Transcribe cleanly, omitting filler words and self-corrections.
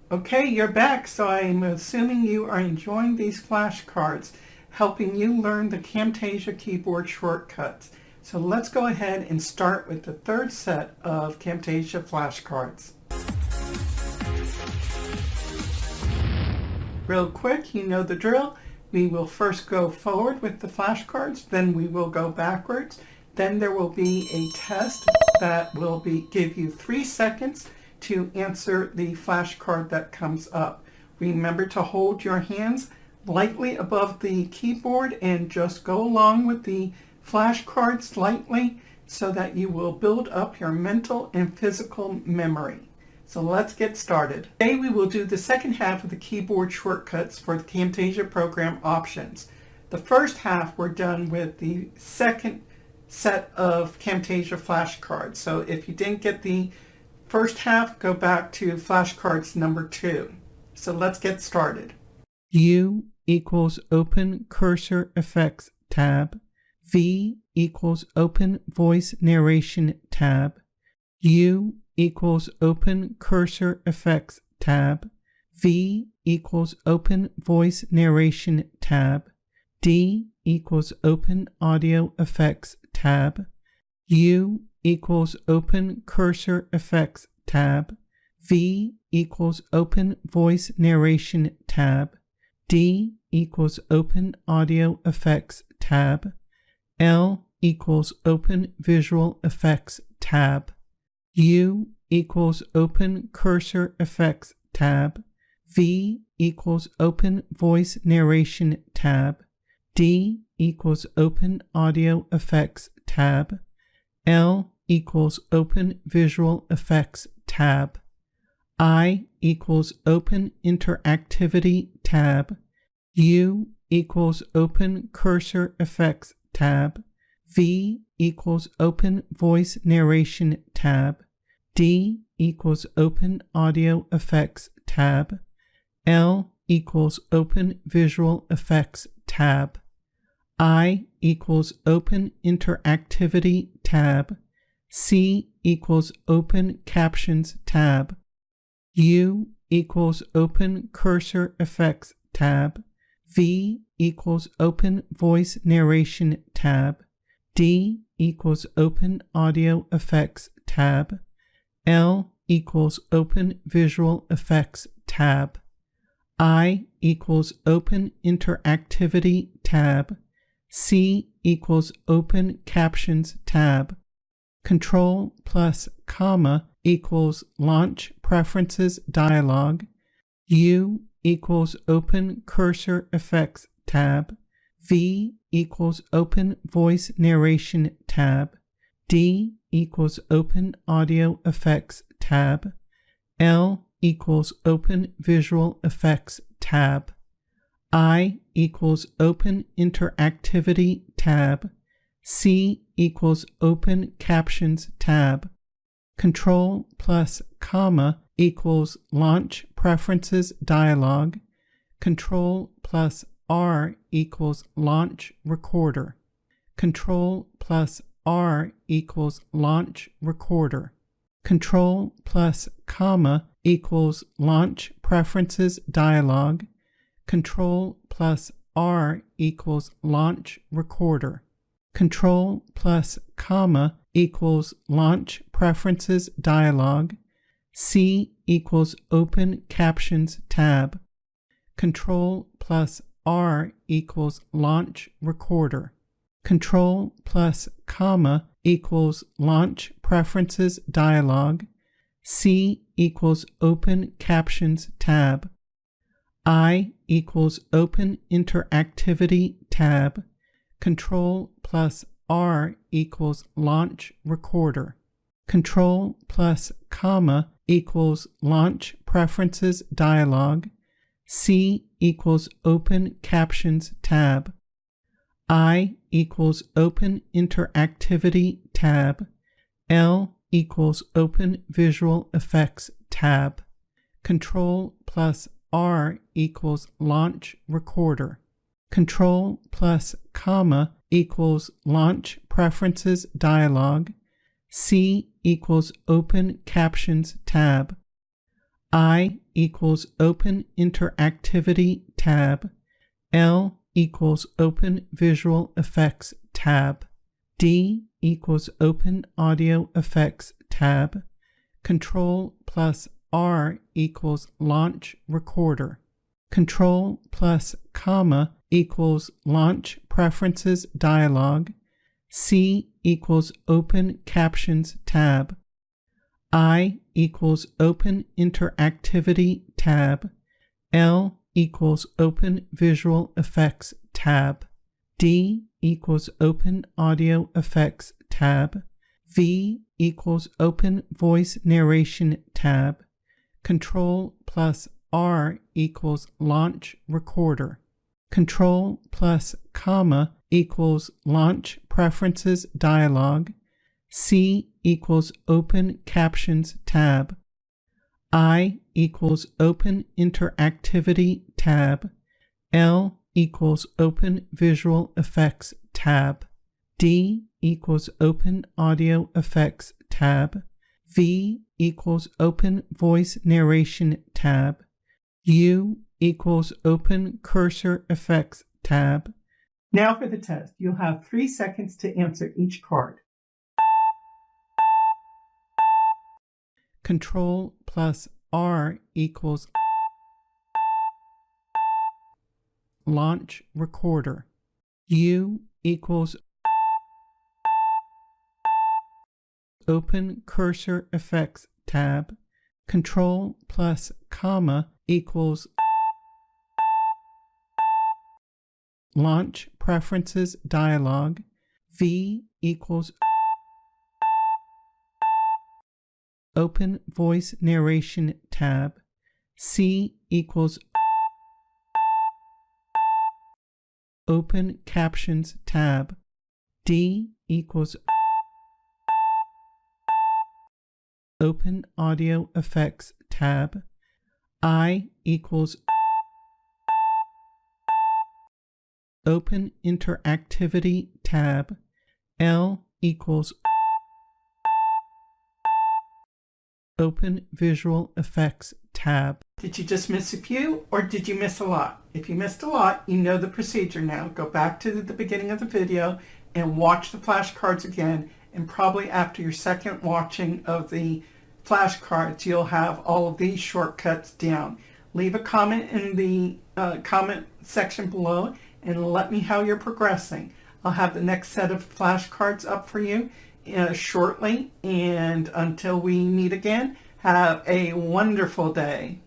Okay, you're back, so I'm assuming you are enjoying these flashcards, helping you learn the Camtasia keyboard shortcuts. So let's go ahead and start with the third set of Camtasia flashcards. Real quick, you know the drill. We will first go forward with the flashcards, then we will go backwards. Then there will be a test that will give you 3 seconds to answer the flashcard that comes up. Remember to hold your hands lightly above the keyboard and just go along with the flashcards slightly so that you will build up your mental and physical memory. So let's get started. Today we will do the second half of the keyboard shortcuts for the Camtasia program options. The first half we're done with the second set of Camtasia flashcards. So if you didn't get the first half, go back to flashcards number 2. So let's get started. U equals Open Cursor Effects tab. V equals Open Voice Narration tab. U equals Open Cursor Effects tab. V equals Open Voice Narration tab. D equals Open Audio Effects tab. U equals Open Cursor Effects tab. V equals Open Voice Narration tab. D equals Open Audio Effects tab. L equals Open Visual Effects tab. U equals Open Cursor Effects tab. V equals Open Voice Narration tab. D equals Open Audio Effects tab. L equals Open Visual Effects tab. I equals Open Interactivity tab. U equals Open Cursor Effects tab. V equals Open Voice Narration tab. D equals Open Audio Effects tab. L equals Open Visual Effects tab. I equals Open Interactivity tab. C equals Open Captions tab. U equals Open Cursor Effects tab. V equals Open Voice Narration tab. D equals Open Audio Effects tab. L equals Open Visual Effects tab. I equals Open Interactivity tab. C equals Open Captions tab. Control plus comma equals Launch Preferences Dialog. U equals Open Cursor Effects tab. V equals Open Voice Narration tab. D equals Open Audio Effects tab. L equals Open Visual Effects tab. I equals Open Interactivity tab. C equals Open Captions tab. Control plus comma equals Launch Preferences Dialog. Control plus R equals Launch Recorder. Control plus R equals Launch Recorder. Control plus comma equals Launch Preferences Dialog. Control plus R equals Launch Recorder. Control plus comma equals Launch Preferences Dialog. C equals Open Captions tab. Control plus R equals Launch Recorder. Control plus comma equals Launch Preferences Dialog. C equals Open Captions tab. I equals Open Interactivity tab. Control plus R equals Launch Recorder. Control plus comma equals Launch Preferences Dialog. C equals Open Captions tab. I equals Open Interactivity tab. L equals Open Visual Effects tab. Control plus R equals Launch Recorder. Control plus comma equals Launch Preferences Dialog. C equals Open Captions tab. I equals Open Interactivity Tab. L equals Open Visual Effects Tab. D equals Open Audio Effects Tab. Control plus R equals Launch Recorder. Control plus comma equals Launch Preferences Dialog. C equals Open Captions Tab. I equals Open Interactivity Tab. L equals Open Visual Effects Tab. D equals Open Audio Effects Tab. V equals Open Voice Narration Tab. Control plus R equals Launch Recorder. Control plus comma equals Launch Preferences Dialog. C equals Open Captions Tab. I equals Open Interactivity Tab. L equals Open Visual Effects Tab. D equals Open Audio Effects Tab. V equals Open Voice Narration Tab. U equals Open Cursor Effects Tab. Now for the test. You'll have 3 seconds to answer each card. Control plus R equals Launch Recorder. U equals Open Cursor Effects Tab. Control plus comma equals Launch Preferences Dialog. V equals Open Voice Narration Tab. C equals Open Captions Tab. D equals Open Audio Effects Tab. I equals Open Interactivity Tab. L equals Open Visual Effects Tab. Did you just miss a few or did you miss a lot? If you missed a lot, you know the procedure now. Go back to the beginning of the video and watch the flashcards again, and probably after your second watching of the flashcards, you'll have all of these shortcuts down. Leave a comment in the comment section below and let me know how you're progressing. I'll have the next set of flashcards up for you shortly, and until we meet again, have a wonderful day.